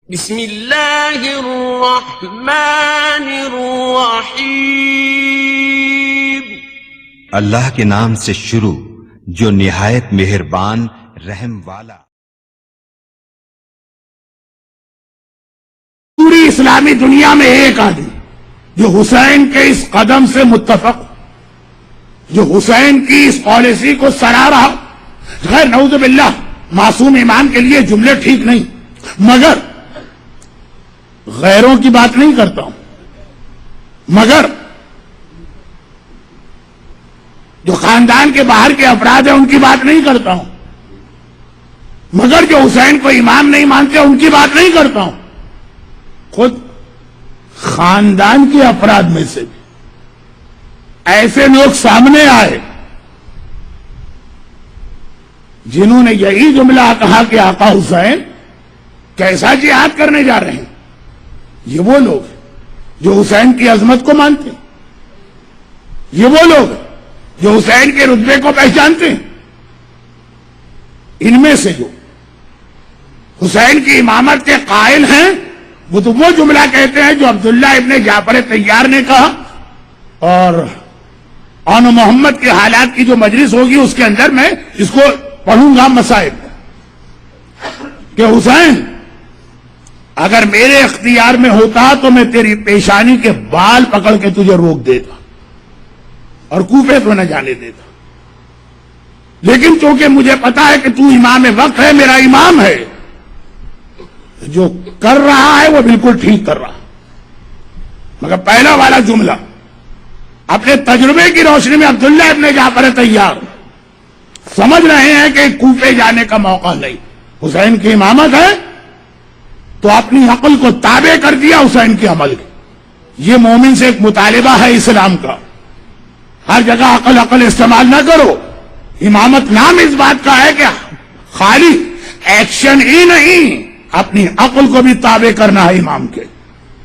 بسم اللہ الرحمن الرحیم۔ اللہ کے نام سے شروع جو نہایت مہربان رحم والا۔ پوری اسلامی دنیا میں ایک آدمی جو حسین کے اس قدم سے متفق، جو حسین کی اس پالیسی کو سراہ رہا، غیر نعوذ باللہ معصوم امام کے لیے جملے ٹھیک نہیں، مگر غیروں کی بات نہیں کرتا ہوں، مگر جو خاندان کے باہر کے افراد ہیں ان کی بات نہیں کرتا ہوں، مگر جو حسین کو امام نہیں مانتے ان کی بات نہیں کرتا ہوں، خود خاندان کے افراد میں سے بھی ایسے لوگ سامنے آئے جنہوں نے یہی جملہ کہا کہ آقا حسین کیسا جہاد کرنے جا رہے ہیں۔ یہ وہ لوگ ہیں جو حسین کی عظمت کو مانتے ہیں، یہ وہ لوگ ہیں جو حسین کے رتبے کو پہچانتے ہیں۔ ان میں سے جو حسین کی امامت کے قائل ہیں وہ تو وہ جملہ کہتے ہیں جو عبداللہ ابن جعفر طیار نے کہا، اور آن محمد کے حالات کی جو مجلس ہوگی اس کے اندر میں اس کو پڑھوں گا مسائل کہ حسین اگر میرے اختیار میں ہوتا تو میں تیری پیشانی کے بال پکڑ کے تجھے روک دیتا اور کوفے تو نہ جانے دیتا، لیکن چونکہ مجھے پتا ہے کہ تو امام وقت ہے، میرا امام ہے، جو کر رہا ہے وہ بالکل ٹھیک کر رہا۔ مگر پہلا والا جملہ اپنے تجربے کی روشنی میں عبداللہ ابن جعفر طیار سمجھ رہے ہیں کہ کوفے جانے کا موقع نہیں، حسین کی امامت ہے تو اپنی عقل کو تابع کر دیا حسین کے عمل کی۔ یہ مومن سے ایک مطالبہ ہے اسلام کا، ہر جگہ عقل استعمال نہ کرو۔ امامت نام اس بات کا ہے کہ خالی ایکشن ہی نہیں، اپنی عقل کو بھی تابع کرنا ہے امام کے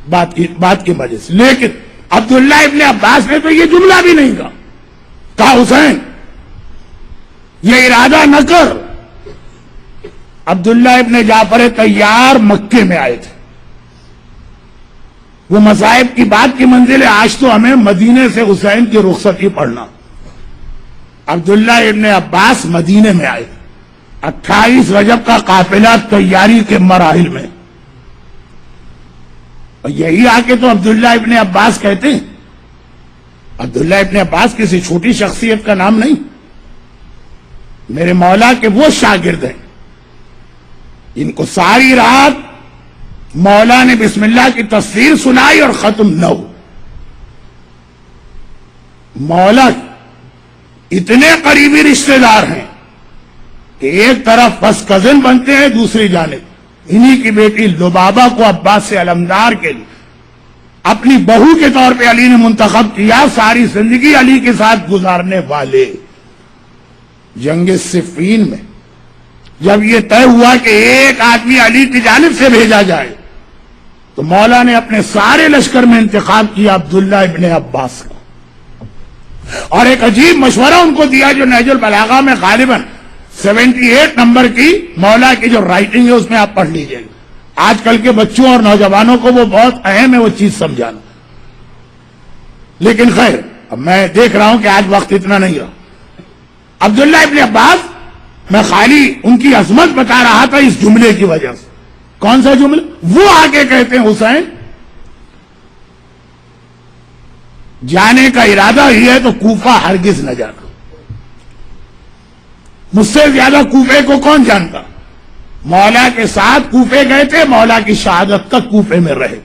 بات کی وجہ سے۔ لیکن عبداللہ ابن عباس نے تو یہ جملہ بھی نہیں کہا حسین یہ ارادہ نہ کر۔ عبداللہ ابن جعفر طیار مکے میں آئے تھے، وہ مصائب کی بات کی منزل ہے، آج تو ہمیں مدینے سے حسین کی رخصتی پڑھنا۔ عبداللہ ابن عباس مدینے میں آئے، 28 رجب کا قافلہ تیاری کے مراحل میں، اور یہی آ کے تو عبداللہ ابن عباس کہتے ہیں۔ عبداللہ ابن عباس کسی چھوٹی شخصیت کا نام نہیں، میرے مولا کے وہ شاگرد ہیں ان کو ساری رات مولا نے بسم اللہ کی تفسیر سنائی اور ختم نہ ہو۔ مولا اتنے قریبی رشتہ دار ہیں کہ ایک طرف بس کزن بنتے ہیں، دوسری جانب انہی کی بیٹی لبابہ کو عباس سے علمدار کے لیے اپنی بہو کے طور پہ علی نے منتخب کیا، ساری زندگی علی کے ساتھ گزارنے والے۔ جنگ صفین میں جب یہ طے ہوا کہ ایک آدمی علی کی جانب سے بھیجا جائے تو مولا نے اپنے سارے لشکر میں انتخاب کیا عبداللہ ابن عباس کا، اور ایک عجیب مشورہ ان کو دیا جو نہج البلاغہ میں غالباً 78 نمبر کی مولا کی جو رائٹنگ ہے اس میں آپ پڑھ لیجئے گا۔ آج کل کے بچوں اور نوجوانوں کو وہ بہت اہم ہے وہ چیز سمجھانا، لیکن خیر اب میں دیکھ رہا ہوں کہ آج وقت اتنا نہیں رہا۔ عبداللہ ابن عباس میں خالی ان کی عظمت بتا رہا تھا اس جملے کی وجہ سے۔ کون سا جملہ؟ وہ آگے کہتے ہیں حسین جانے کا ارادہ ہی ہے تو کوفہ ہرگز نہ جانا، مجھ سے زیادہ کوفے کو کون جانتا۔ مولا کے ساتھ کوفے گئے تھے، مولا کی شہادت تک کوفے میں رہے۔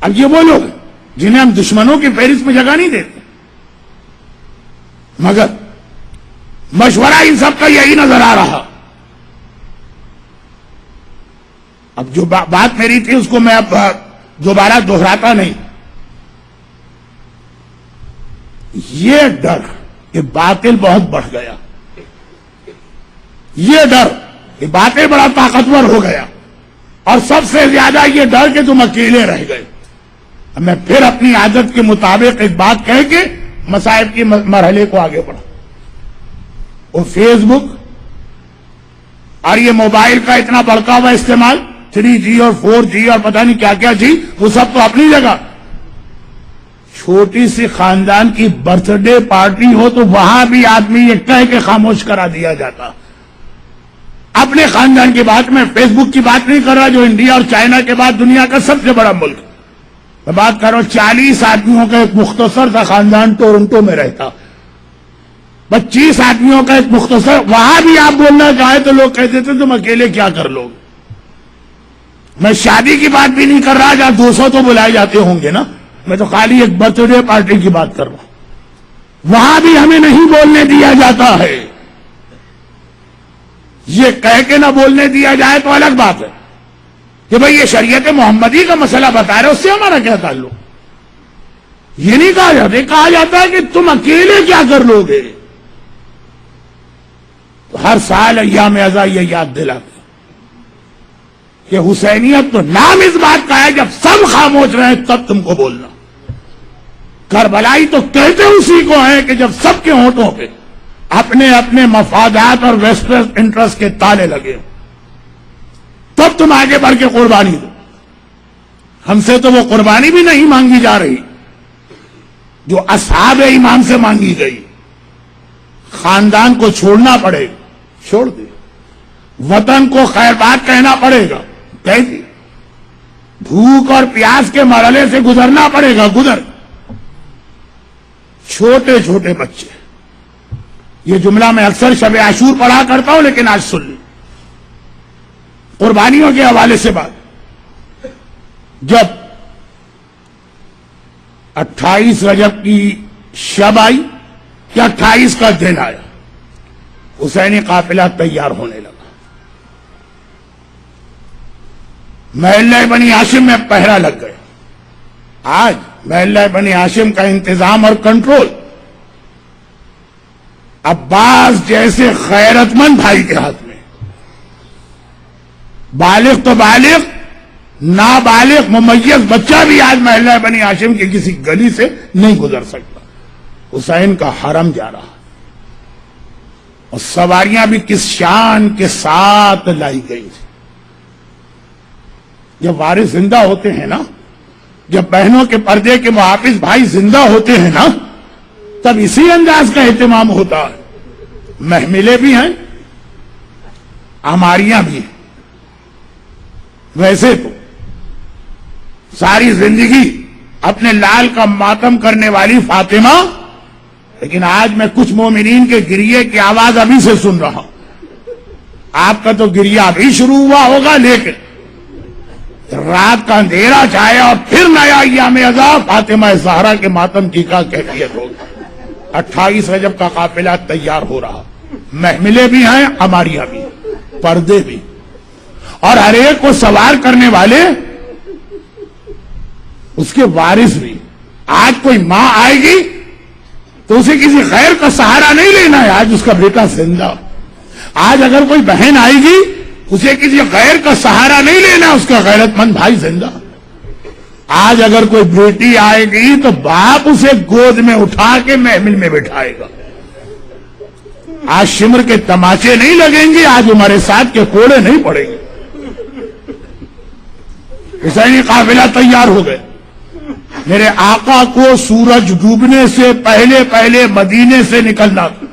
اب یہ وہ لوگ ہیں جنہیں ہم دشمنوں کی فہرست میں جگہ نہیں دیتے، مگر مشورہ ان سب کا یہی نظر آ رہا۔ اب جو بات میری تھی اس کو میں اب دوبارہ دہراتا نہیں۔ یہ ڈر کہ باطل بہت بڑھ گیا، یہ ڈر کہ باطل بڑا طاقتور ہو گیا، اور سب سے زیادہ یہ ڈر کہ تم اکیلے رہ گئے۔ میں پھر اپنی عادت کے مطابق ایک بات کہہ کے مصائب کی مرحلے کو آگے بڑھا۔ وہ فیس بک اور یہ موبائل کا اتنا بڑکا ہوا استعمال 3G اور 4G اور پتہ نہیں کیا کیا جی، وہ سب تو اپنی جگہ. چھوٹی سی خاندان کی برتھ ڈے پارٹی ہو تو وہاں بھی آدمی یہ کہہ کے خاموش کرا دیا جاتا. اپنے خاندان کی بات، میں فیس بک کی بات نہیں کر رہا جو انڈیا اور چائنا کے بعد دنیا کا سب سے بڑا ملک. میں بات کر رہا ہوں 40 آدمیوں کا ایک مختصر سا خاندان ٹورنٹو میں رہتا، 25 آدمیوں کا ایک مختصر. وہاں بھی آپ بولنا چاہے تو لوگ کہتے تھے تم اکیلے کیا کر لو گے. میں شادی کی بات بھی نہیں کر رہا جہاں 200 تو بلائے جاتے ہوں گے نا، میں تو خالی ایک برتھ ڈے پارٹی کی بات کر رہا ہوں. وہاں بھی ہمیں نہیں بولنے دیا جاتا ہے. یہ کہہ کے نہ بولنے دیا جائے تو الگ بات ہے کہ بھئی یہ شریعت محمدی کا مسئلہ بتا رہے، اس سے ہمارا کیا تعلق. یہ نہیں کہا جاتا، کہا جاتا ہے کہ تم اکیلے کیا کر لو گے. ہر سال ایام ازاں یہ یاد دلاتے کہ حسینیت تو نام اس بات کا ہے جب سب خاموش رہے تب تم کو بولنا. کربلائی تو کہتے اسی کو ہیں کہ جب سب کے ہونٹوں پہ اپنے اپنے مفادات اور ویسٹرن انٹرسٹ کے تالے لگے تب تم آگے بڑھ کے قربانی دو. ہم سے تو وہ قربانی بھی نہیں مانگی جا رہی جو اصحاب امام سے مانگی گئی. خاندان کو چھوڑنا پڑے گا، چھوڑ دے. وطن کو خیر بات کہنا پڑے گا، کہہ دی. بھوک اور پیاس کے مرحلے سے گزرنا پڑے گا، گزر. چھوٹے چھوٹے بچے، یہ جملہ میں اکثر شب عاشور پڑھا کرتا ہوں لیکن آج سن لی. قربانیوں کے حوالے سے بات، جب 28 رجب کی شب آئی یا 28 کا دن آیا، حسینی قافلہ تیار ہونے لگا. محلہ بنی ہاشم میں پہرا لگ گیا. آج محلہ بنی ہاشم کا انتظام اور کنٹرول عباس جیسے غیرت مند بھائی کے ہاتھ میں. بالغ تو بالغ، نابالغ ممیز بچہ بھی آج محلہ بنی ہاشم کی کسی گلی سے نہیں گزر سکتا. حسین کا حرم جا رہا اور سواریاں بھی کس شان کے ساتھ لائی گئی تھی. جب وارث زندہ ہوتے ہیں نا، جب بہنوں کے پردے کے محافظ بھائی زندہ ہوتے ہیں نا، تب اسی انداز کا اہتمام ہوتا ہے. محملیں بھی ہیں، ہماریاں بھی ہیں. ویسے تو ساری زندگی اپنے لال کا ماتم کرنے والی فاطمہ، لیکن آج میں کچھ مومنین کے گریے کی آواز ابھی سے سن رہا ہوں. آپ کا تو گریہ ابھی شروع ہوا ہوگا، لیکن رات کا اندھیرا چھایا اور پھر نیا ایام ازاں فاطمہ زہرا کے ماتم کی کیا کیفیت ہوگی. 28 رجب کا قافلہ تیار ہو رہا. محملیں بھی ہیں، ہماریاں بھی، پردے بھی، اور ہر ایک کو سوار کرنے والے اس کے وارث بھی. آج کوئی ماں آئے گی تو اسے کسی غیر کا سہارا نہیں لینا ہے، آج اس کا بیٹا زندہ. آج اگر کوئی بہن آئے گی اسے کسی غیر کا سہارا نہیں لینا، اس کا غیرت مند بھائی زندہ. آج اگر کوئی بیٹی آئے گی تو باپ اسے گود میں اٹھا کے محمل میں بٹھائے گا. آج شمر کے تماچے نہیں لگیں گے، آج ہمارے ساتھ کے کوڑے نہیں پڑیں گے. حسینی قافلہ تیار ہو گئے. میرے آقا کو سورج ڈوبنے سے پہلے پہلے مدینے سے نکلنا تھا.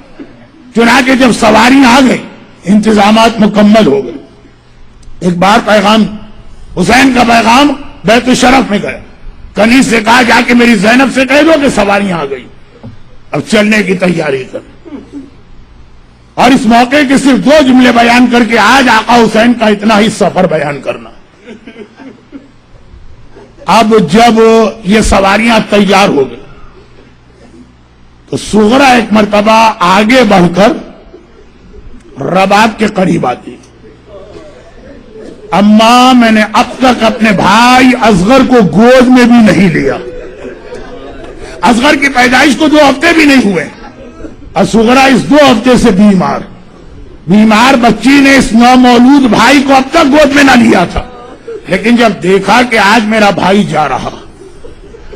چنانچہ جب سواری آ گئی، انتظامات مکمل ہو گئے. ایک بار پیغام، حسین کا پیغام بیت الشرف میں گیا. کنیز سے کہا جا کے میری زینب سے کہہ دو کہ سواریاں آ گئی، اب چلنے کی تیاری کر. اور اس موقع کے صرف 2 جملے بیان کر کے آج آقا حسین کا اتنا ہی سفر بیان کرنا. اب جب یہ سواریاں تیار ہو گئی تو صغرا ایک مرتبہ آگے بڑھ کر رباب کے قریب آتی. اماں، میں نے اب تک اپنے بھائی اصغر کو گود میں بھی نہیں لیا. اصغر کی پیدائش کو 2 ہفتے بھی نہیں ہوئے اور صغرا اس 2 ہفتے سے بیمار بچی نے اس نومولود بھائی کو اب تک گود میں نہ لیا تھا. لیکن جب دیکھا کہ آج میرا بھائی جا رہا،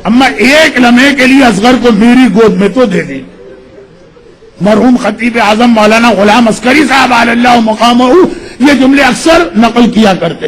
اما ایک لمحے کے لیے اصغر کو میری گود میں تو دے دی. مرحوم خطیب اعظم مولانا غلام عسکری صاحب علی اللہ مقامہ یہ جملے اکثر نقل کیا کرتے.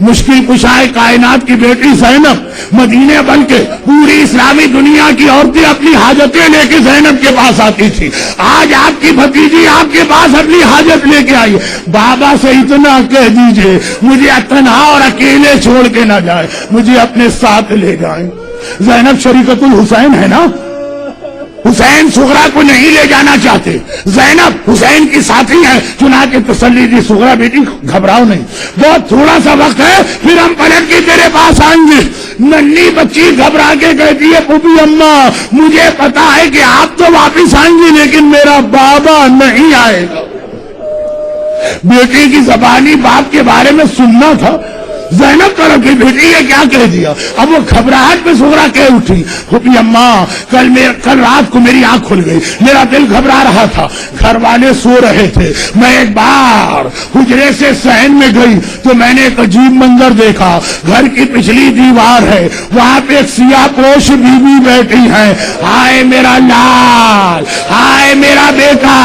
مشکل کشائے کائنات کی بیٹی زینب مدینے بن کے پوری اسلامی دنیا کی عورتیں اپنی حاجتیں لے کے زینب کے پاس آتی تھی. آج آپ کی بھتیجی آپ کے پاس اپنی حاجت لے کے آئی. بابا سے اتنا کہہ دیجئے مجھے تنہا اور اکیلے چھوڑ کے نہ جائے, مجھے اپنے ساتھ لے جائیں. زینب شریکت الحسین ہے نا, حسین صغرا کو نہیں لے جانا چاہتے. زینب حسین کی ساتھی ہے, چنانچہ تسلی دی صغرا بیٹی گھبراؤ نہیں, بہت تھوڑا سا وقت ہے پھر ہم پلٹ کے تیرے پاس آئیں گے. ننھی بچی گھبرا کے کہتی ہے پھوپھی اماں مجھے پتا ہے کہ آپ تو واپس آئیں گی لیکن میرا بابا نہیں آئے گا. بیٹی کی زبانی باپ کے بارے میں سننا تھا. زینب طرف کی بیٹی یہ کیا کہہ دیا. اب وہ گھبراہٹ میں صغرا کہہ اٹھی پھوپھی اماں کل رات کو میری آنکھ کھل گئی, میرا دل گھبرا رہا تھا, گھر والے سو رہے تھے, میں ایک بار حجرے سے صحن میں گئی تو میں نے ایک عجیب منظر دیکھا. گھر کی پچھلی دیوار ہے, وہاں پہ ایک سیاہ پوش بیوی بیٹھی ہے. ہائے میرا لال, ہائے میرا بیٹا,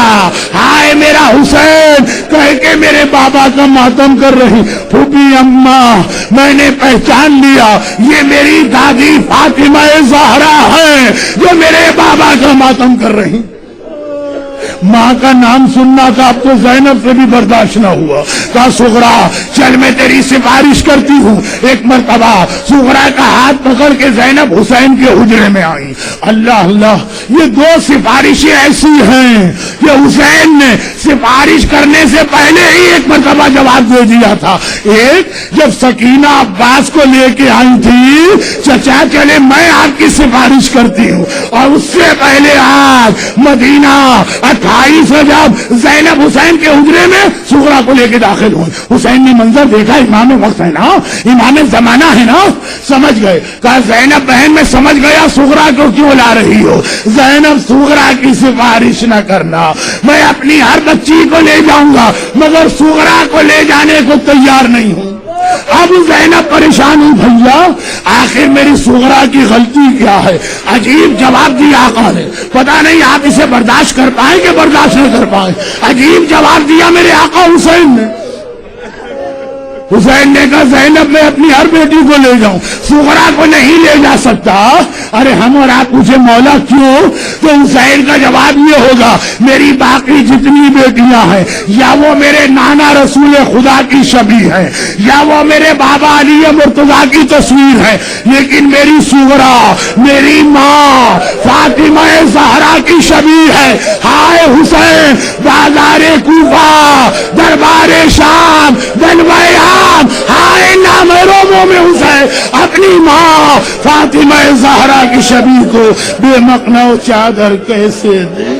ہائے میرا حسین کہہ کے میرے بابا کا ماتم کر رہی. پھوپھی اماں میں نے پہچان لیا یہ میری دادی فاطمہ زہرا ہے جو میرے بابا کا ماتم کر رہی. ماں کا نام سننا تھا, اب تو زینب سے بھی برداشت نہ ہوا. کہا صغرا چل میں تیری سفارش کرتی ہوں. ایک مرتبہ صغرا کا ہاتھ پکڑ کے زینب حسین کے حجرے میں آئی. اللہ اللہ, یہ دو سفارشیں ایسی ہیں کہ حسین نے سفارش کرنے سے پہلے ہی ایک مرتبہ جواب دے دیا تھا. ایک جب سکینہ عباس کو لے کے آئی تھی, چچا چلے میں آپ کی سفارش کرتی ہوں, اور اس سے پہلے آج مدینہ 28 جب زینب حسین کے حجرے میں صغرا کو لے کے داخل ہوئے. حسین نے منظر دیکھا, امام وقت ہے نا, امام زمانہ ہے نا, سمجھ گئے. کہا زینب بہن میں سمجھ گیا صغرا کو کیوں لا رہی ہو. زینب صغرا کی سفارش نہ کرنا, میں اپنی ہر بچی کو لے جاؤں گا مگر صغرا کو لے جانے کو تیار نہیں ہوں. اب زینب پریشان ہوں, بھیا آخر میری صغرا کی غلطی کیا ہے. عجیب جواب دیا آقا نے, پتا نہیں آپ اسے برداشت کر پائیں کہ برداشت نہ کر پائیں. عجیب جواب دیا میرے آقا حسین نے. حسین نے کہا زینب میں اپنی ہر بیٹی کو لے جاؤں, صغرا کو نہیں لے جا سکتا. ارے ہم اور آپ پوچھے مولا کیوں, تو حسین کا جواب یہ ہوگا میری باقی جتنی بیٹیاں ہیں یا وہ میرے نانا رسول خدا کی شبیہ ہے یا وہ میرے بابا علی مرتضیٰ کی تصویر ہے, لیکن میری صغرا میری ماں فاطمہ زہرا کی شبیہ ہے. ہائے حسین بازار کوفہ دربار شام دلوائے ہائے نامحرموں میں حسین اپنی ماں فاطمہ زہرا کی شبیہ کو بے مقنع چادر کیسے دے.